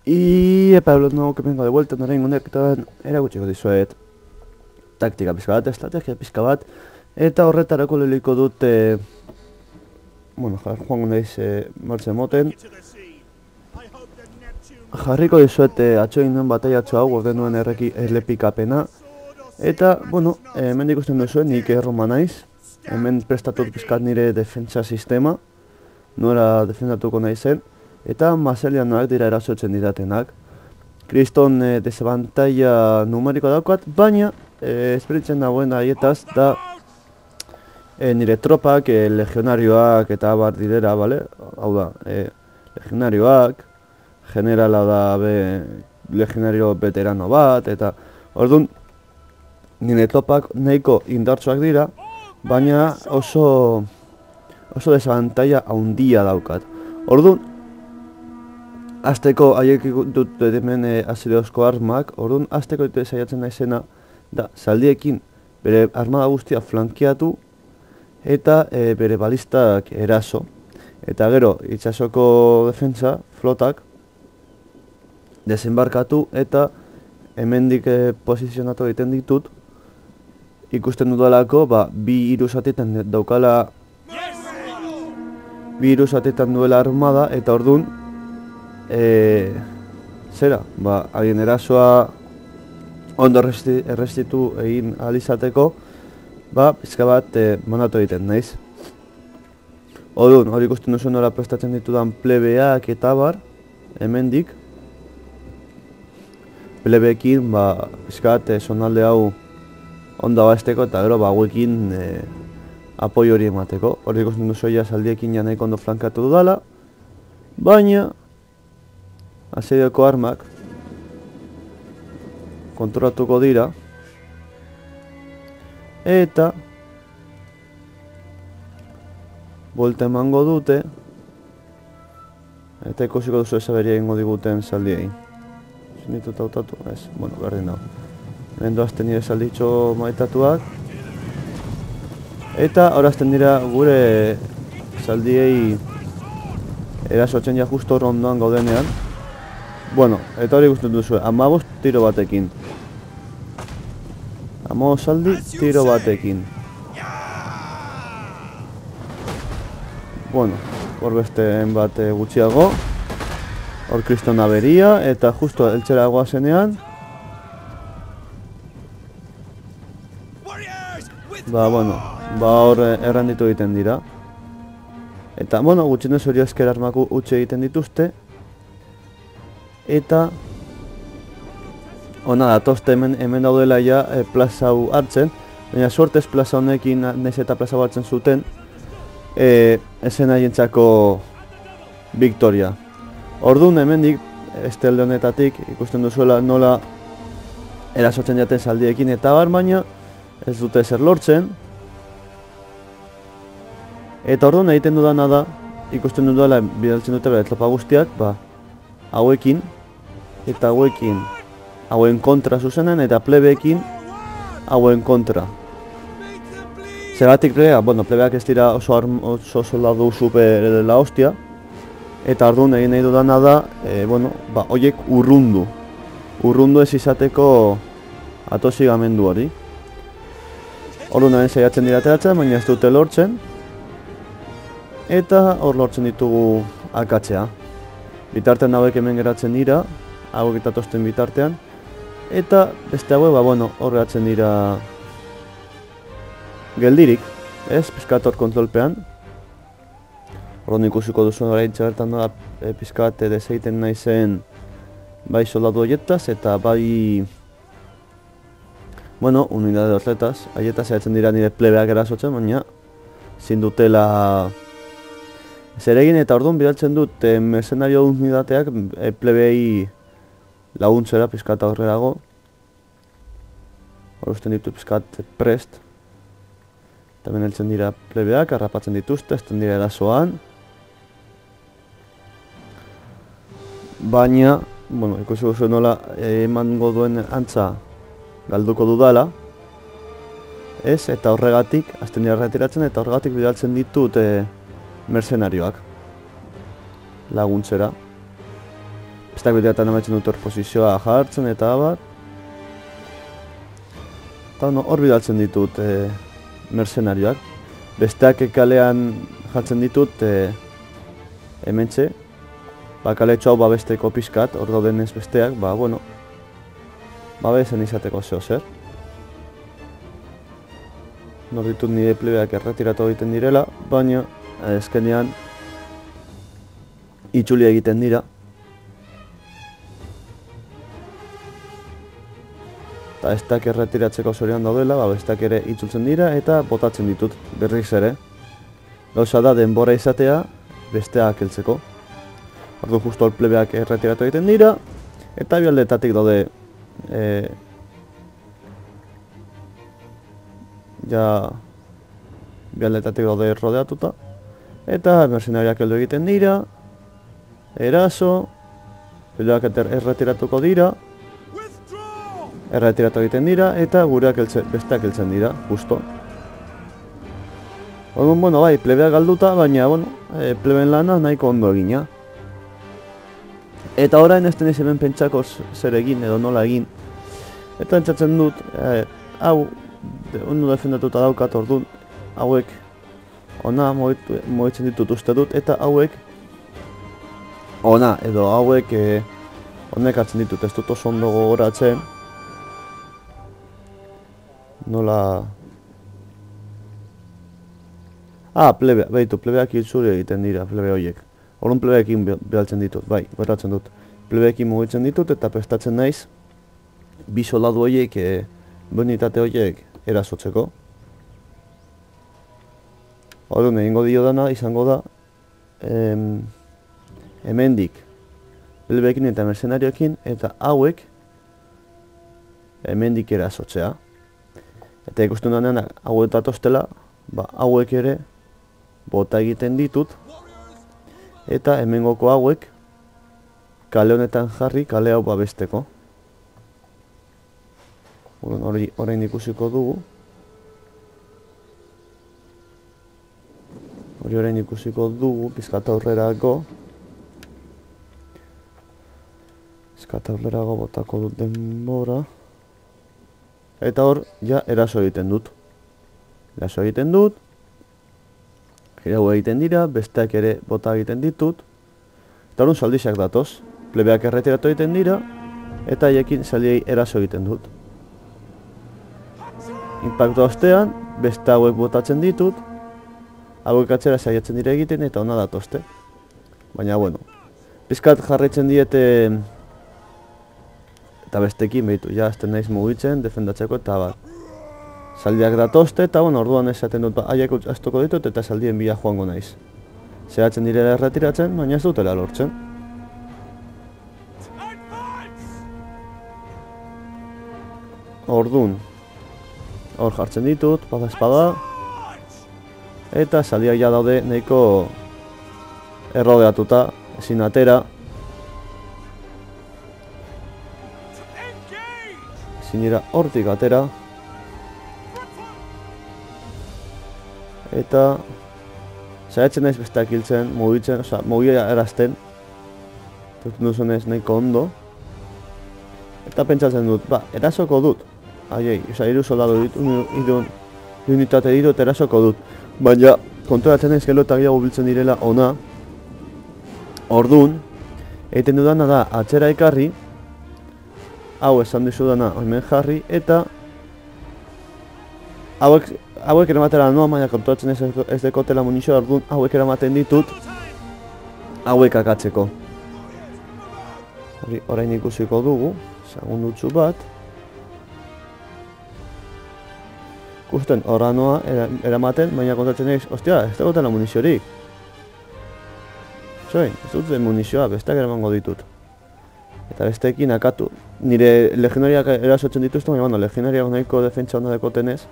Y Pablo, nuevo que vengo de vuelta, no orain honetan erakutsiko dizuet taktika pizka bat, estrategia pizka bat, eta horretarako leliko dut, joango naiz martxe moten. Jarriko dizuet atxoin nuen bataiatxo hau, orde nuen errepikapena. Eta, hemen ikusten duzuen, nik Roma naiz. Hemen prestatut pizkat nire defentsa sistema, nora defendatuko naizen. Eta mazelianoak dira erasotzen didatenak. Kriston desabantaia numeriko daukat, baina esperitzen dagoen aietaz da nire tropak, legionarioak eta bar direra, bale? Hau da, legionarioak, generala da legionario veterano bat, eta orduan nire tropak nahiko indartsuak dira, baina oso desabantaia handia daukat. Orduan, azteko haiek dut hemen azideozko armak, orduan azteko saiatzen naizena da zaldiekin bere armada guztia flankeatu eta bere balistak eraso. Eta gero, itsasoko defentsa, flotak, desembarkatu eta hemendik posizionatu egiten ditut. Ikusten dudalako, bi hiru zatitan daukala, bi hiru zatitan duela armada eta orduan haien erasoa ondo errestitu egin alizateko, pizka bat manatu egiten naiz. Orduan, hori ikusten duzu nola prestatzen ditudan plebeak eta bar, hemendik. Plebeekin, pizka bat zonalde hau ondo abasteko eta gero hauekin apoio hori emateko. Hori ikusten duzu zaldiekin ja nahiko ondo flankatu dudala, baina asedioko armak kontrolatuko dira eta buelta emango dute eta ikusiko duzu ezaberia egingo diguten zaldiei. Zinitu eta hautatu? Ez, berdin dago. Hemen doazten nire zalditxo maitatuak eta horazten dira gure zaldiei erasotzen ja justo rondoan gaudenean. Eta hori ikusten duzu, 15 tiro batekin. 15 zaldi tiro batekin. Hor beste bat gutxiago. Hor kriston aberia eta justo eltsera goazenean. Hor erranditu egiten dira. Eta, gutxienez hori esker armak utxe egiten dituzte. Eta ona datozte hemen daudela ja plaza hau hartzen, baina suertez plaza honekin nahiz eta plaza hau hartzen zuten esen haientzako victoria. Orduan hemendik, estelde honetatik, ikusten duzuela nola erasotzen jaten zaldiekin eta baina ez dute ezer lortzen. Eta orduan egiten dudana da, ikusten dudala bidaltzen dute bere tropa guztiak, hauekin eta hauekin hauen kontra zuzenen eta plebeekin hauen kontra. Zergatik plebeak ez dira oso soldadu super la hostia eta orduan egin nahi dudana da, horiek urrundu ez izateko atosigamendu hori. Orduan nahi saiatzen dira ateratzen, baina ez dute lortzen eta hor lortzen ditugu akatzea. Bitartean hauek hemen geratzen dira, hauek etatozten bitartean, eta beste hauek, hor geratzen dira geldirik, pizkat hor kontrolpean. Orduan ikusiko duzu orain bertan da pizkat deseiten naizen bai soldadu horietaz eta bai unidade horretaz. Haietaz zaitzen dira nire plebeak erasotzen, baina zin dutela zeregin eta orduan bidaltzen dut mercenario unidateak plebei laguntzera pizkat aurrerago. Hor usten ditu pizkat prest. Eta heltzen dira plebeak, harrapatzen dituzte, ezten dira erasoan. Baina, ikusi guzu nola emango duen antza galduko dudala. Eta horregatik, azten dira retiratzen eta horregatik bidaltzen ditut mercenarioak laguntzera. Besteak bideatan amaitzen dut hor posizioa jartzen eta abar. Eta hor bidaltzen ditut mercenarioak. Besteak kalean jartzen ditut hementxe. Kaletxo hau babesteko pizkat, hor daudenez besteak, bueno, babezen izateko zeo zer. Nor ditut nire plebeak erretiratu egiten direla, baina ezkenean itzuli egiten dira. Eta besteak erretiratzeko zorian daudela, besteak ere itzultzen dira eta botatzen ditut berriz ere. Gauza da denbora izatea besteak heltzeko. Ordu justu hor plebeak erretiratu egiten dira, eta bialdetatik daude bialdetatik daude rodeatuta, eta mercenariak heldu egiten dira, eraso, plebeak erretiratuko dira, erretiratu egiten dira, eta gureak besteak heltzen dira, justo. Orduan, bueno, bai, plebeak galduta, baina, bueno, plebeen lana nahiko ondo egina. Eta orain ez tenez hemen pentsako zer egin edo nola egin. Eta entzatzen dut, hau ondo defendatuta daukat orduan, hauek ona moitzen ditut uste dut, eta hauek ona edo hauek honek hartzen ditut, ez dut oso ondo gogoratzen. Nola... plebeak itzuri egiten dira, plebe horiek. Orduan plebeekin behaltzen ditut, bai, berratzen dut. Plebeekin mugitzen ditut eta prestatzen naiz bi soldadu horiek, bonitate horiek erasotzeko. Orduan egingo dio dana izango da hemendik plebeekin eta mercenarioekin eta hauek hemendik erasotzea. Eta ikusten denean hauek datoztela, hauek ere bota egiten ditut. Eta hemengoko hauek kale honetan jarri kale hau babesteko. Orain ikusiko dugu. Orain ikusiko dugu, pizkat aurrerago. Pizkat aurrerago botako dut denbora. Eta hor, ja, eraso egiten dut. Eraso egiten dut. Girau egiten dira, besteak ere bota egiten ditut. Eta horren saldixak datoz. Plebeak erretiratu egiten dira, eta haiekin saldiei eraso egiten dut. Impacto ostean, beste hauek botatzen ditut, hauek atzera saiatzen dira egiten eta ona datozte. Baina, bueno, pizkat jarraitzen diete eta bestekin behitu, ja, azten naiz mugitzen, defendatzeko eta bat. Saldiak datozte eta, bueno, orduan esaten dut, haiek astuko ditut eta saldien bila joango naiz. Zehatzen direla erretiratzen, baina ez dutela lortzen. Orduan, hor jartzen ditut, bada espada, eta saldiak ja daude nahiko errodeatuta, ezin atera. Ezin dira hortik atera. Eta saiatzen naiz besteak hiltzen, mugitzen, mugia erazten. Duten duzunez nahiko ondo. Eta pentsatzen dut, erasoko dut. Aiei, hiru soldadu ditu, hiru unitate ditut erasoko dut. Baina, kontoratzen naiz gero eta gehiago biltzen direla ona. Orduan, egiten dudana da atzera ekarri, hau esan dizudana hemen jarri, eta hauek eramatera noa, baina kontoratzen ez dekotela munizioa, orduan hauek eramaten ditut, hauek akatzeko. Orain ikusiko dugu, segundutxu bat. Ikusten horra noa eramaten, baina kontatzen naiz, ostia, ez dakotela muniziorik. Zoin, ez dut den munizioa, besteak eramango ditut. Eta besteekin akatu. Nire legionariak erasotzen dituzten, baina legionariak nahiko defentsa onda dekotenez,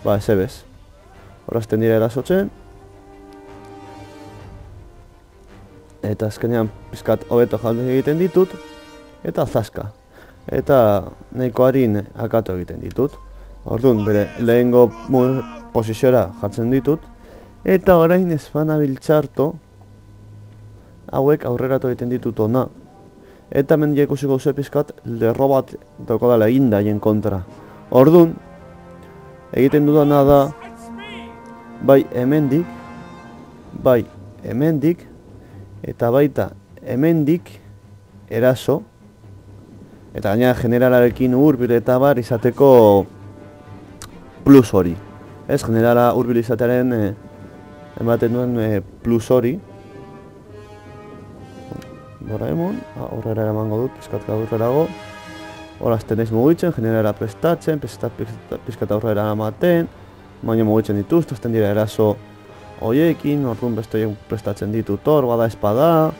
ez ebez. Horazten dira erasotzen. Eta azkenean pizkat hobeto jalde egiten ditut. Eta zaska. Eta nahiko harin akatu egiten ditut. Orduan, bere lehengo posiziora jartzen ditut. Eta orain ez banabil txarto, hauek aurreratu egiten ditut ona. Eta hemen ja ikusiko duzu pizkat lerro bat daukadala eginda haien kontra. Ordun, egiten dudana da bai hemendik eta baita hemendik eraso eta gainera generalarekin hurbil eta bar izateko plus hori. Ez, generala hurbil izatearen ematen duen plus hori. Doraemon, aurrera eramango dut, pizkatka aurrerago. Hora azten naiz mugitzen, generala prestatzen, pizkata aurrera eramaten, baina mugitzen dituzte, azten dira eraso hoiekin, orduan beste horiek prestatzen ditut hor, bada espada,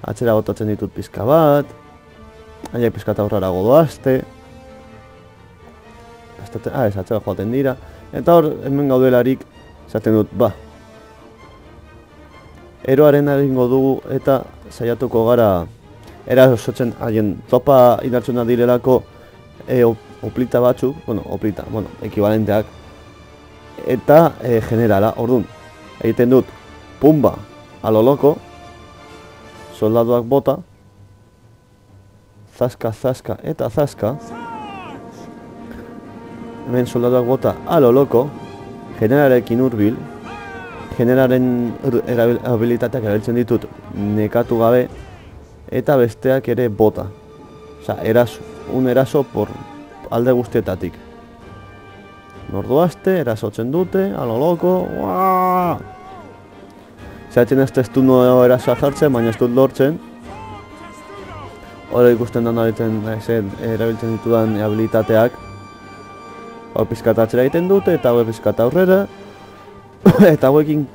atzera botatzen ditut pizka bat, haiek pizkata aurrerago doazte. Ez, atzera joaten dira, eta hor hemen gaudelarik, esaten dut, eroaren egingo dugu eta saiatuko gara erasotzen haien topa indartzen direlako oplita batzuk, ekibalenteak eta generala, orduan egiten dut pumba a lo loco, soldaduak bota, zaska, zaska eta zaska, hemen soldaduak bota a lo loco, generalarekin hurbil, generaren habilitateak erabiltzen ditut nekatu gabe eta besteak ere bota. Osa, eraso por alde guztietatik. Nordoazte, erasotzen dute, a lo loco, uaaaa! Zeratzen ez testu nuo erasoa jartzen, baina ez dut lortzen. Hora ikusten da erabiltzen ditudan habilitateak. Hau pizkata atzera egiten dute eta hau pizkata aurrera. Eta hauekin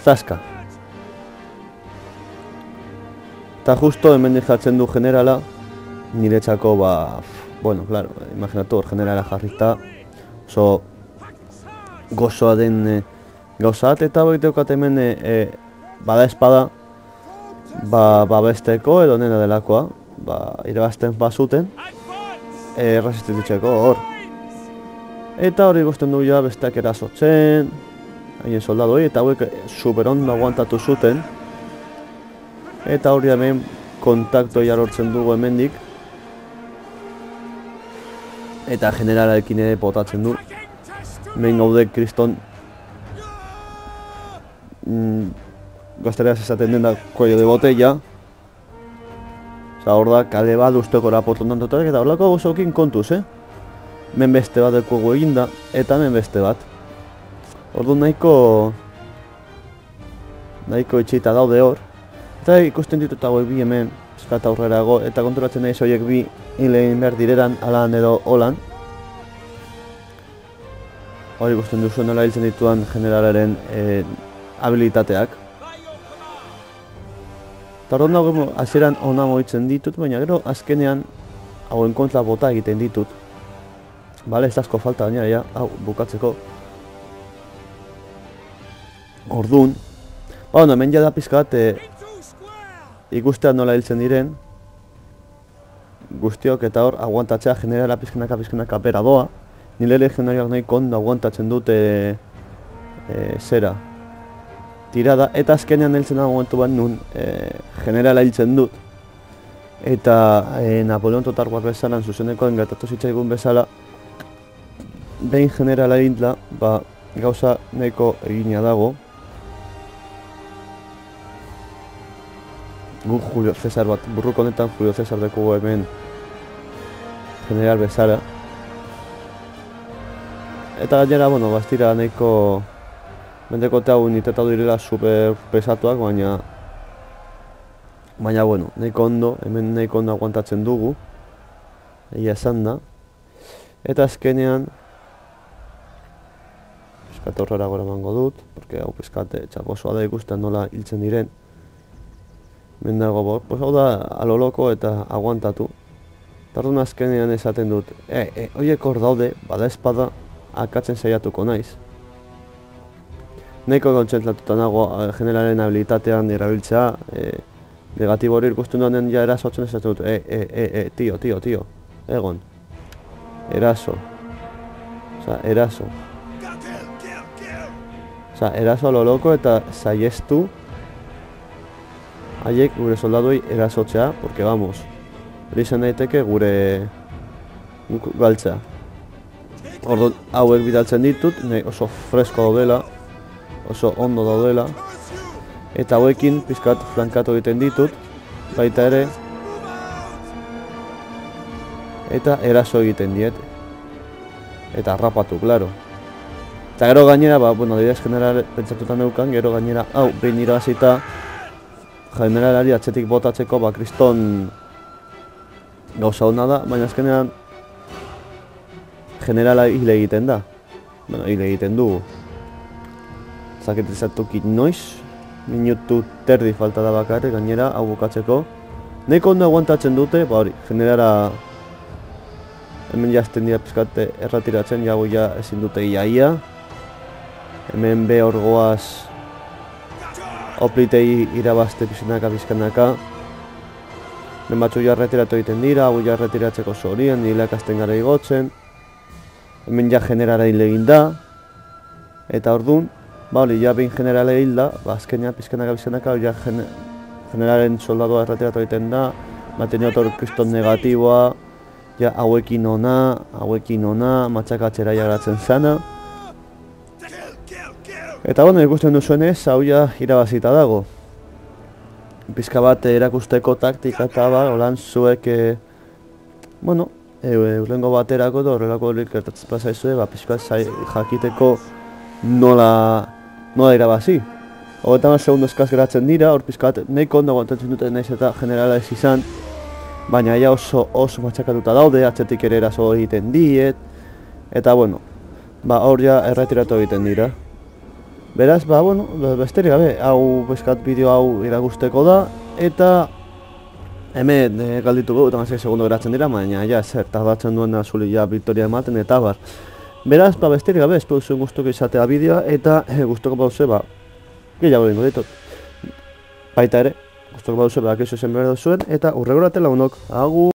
zaska. Eta justo hemen jartzen du generala, niretzako claro, imaginatu hor generala jarrita, oso gozoa den gauza bat, eta hori deukat hemen bada espada, babesteko edo nena delakoa, irabazten bazuten, resistitzeko hor. Eta hori ikusten du ja besteak erasotzen, haien soldadoi, eta hauek super ondo aguantatu zuten. Eta hori hemen kontaktoa jarortzen dugu hemendik. Eta generalarekin ere botatzen du. Hemen gaude kriston gaztereaz esaten den da cuello de botella. Osa hor da kale bat usteko raporton dantotak eta horlako gauzokin kontuz, hemen beste bat dekugu eginda eta hemen beste bat. Orduan nahiko itxita daude hor. Eta ikusten ditut hauek bi hemen eskata aurrerago eta konturatzen naiz horiek bi hilein behar direran alan edo holan. Hori ikusten duzu nola hiltzen dituan generalaren habilitateak. Eta orduan dago hasieran ona moitzen ditut, baina gero azkenean hauen kontra bota egiten ditut. Bale, ez asko falta gainera ja, hau bukatzeko. Orduan, hemen ja da pizkat ikustean nola hiltzen diren guztiok eta hor aguantatzea generala pizkenaka bera doa. Nire legionariak nahiko ondo aguantatzen dute zera tirada eta azkenean hiltzen da momentu bat nun generala hiltzen dut. Eta Napoleon Total War bezalan zuzenekoan gertatu zitzaigun bezala behin generala hintla, gauza nahiko egina dago. Guk Julio Cesar bat, burruko honetan Julio Cesar dekugu hemen general bezala. Eta gainera, bastira nahiko mendekote hau unitetatu direla super pesatuak, baina nahiko ondo, hemen nahiko ondo aguantatzen dugu. Egia esan da. Eta azkenean pizkat aurrera gora emango dut, porque hau pizkate txaposoa da ikusten nola hiltzen diren. Hemen dago, hau da aloloko eta aguantatu. Tardun azkenean esaten dut, horiek hor daude, bada espada, akatzen saiatuko naiz. Nahiko kontzentratuta nago generalen habilitatean erabiltzea, negatibo hori ikusten duanen ja erasotzen esaten dut, tio, egon. Eraso. Osa, eraso. Osa, eraso aloloko eta saiestu haiek gure soldaduei erasotzea, porque vamos, hori izan daiteke gure galtza. Orduan hauek bidaltzen ditut, oso fresko daudela, oso ondo daudela, eta hauekin pizkat flankatu egiten ditut, baita ere, eta eraso egiten diet, eta harrapatu, klaro. Eta gero gainera, adibidez general pentsatutan neukan, gero gainera, hau, behin irabazita, generalari atzetik botatzeko, kriston gauza hona da, baina azkenean generala hile egiten da. Hile egiten dugu. Zaketizatuki noiz, minutu terdi falta da bakarrik, gainera, hau bukatzeko. Nahiko ondo aguantatzen dute, hori, generala hemen jazten dira pizkate erratiratzen, jago ja ezin dute iaia. Hemen be hor goaz oplitei irabazte pizkanaka. Hemen batzu ja erretiratu egiten dira, hau ja erretiratzeko zorien, hilak azten gara igotzen. Hemen ja generala hil egin da. Eta orduan, hori, ja behin generala hil da, azkenean pizkanaka, ja generalen soldadua erretiratu egiten da, manteniotor kriston negatiboa, ja hauekin ona, matxakatzera jagaratzen zana. Eta ikusten duzuenez, hau ja irabazita dago. Pizka bat erakusteko taktika eta holan zuek, urrengo baterako edo horrelako horik gertatzen pasaizue, pizka jakiteko nola irabazi. 30 segundu eskaz geratzen dira, hor pizka bat nahiko ondo aguantatzen duten naiz eta generala ez izan, baina ja oso matxakatuta daude, atzetik ere eraso egiten diet, eta hor ja erretiratu egiten dira. Beraz, besterik gabe, hau pizkat bideo hau iragusteko da, eta hemen galdituko 36 segundu geratzen dira, baina ja zer tardatzen duen azuli ja victoria ematen eta bar. Beraz, besterik gabe, espero zuen gustuko izatea bideoa, eta gustuko baduzue, gehiago egingo ditut. Baita ere, gustuko baduzue, bakizu zen behar duzuen, eta urregorate lagunok, agur!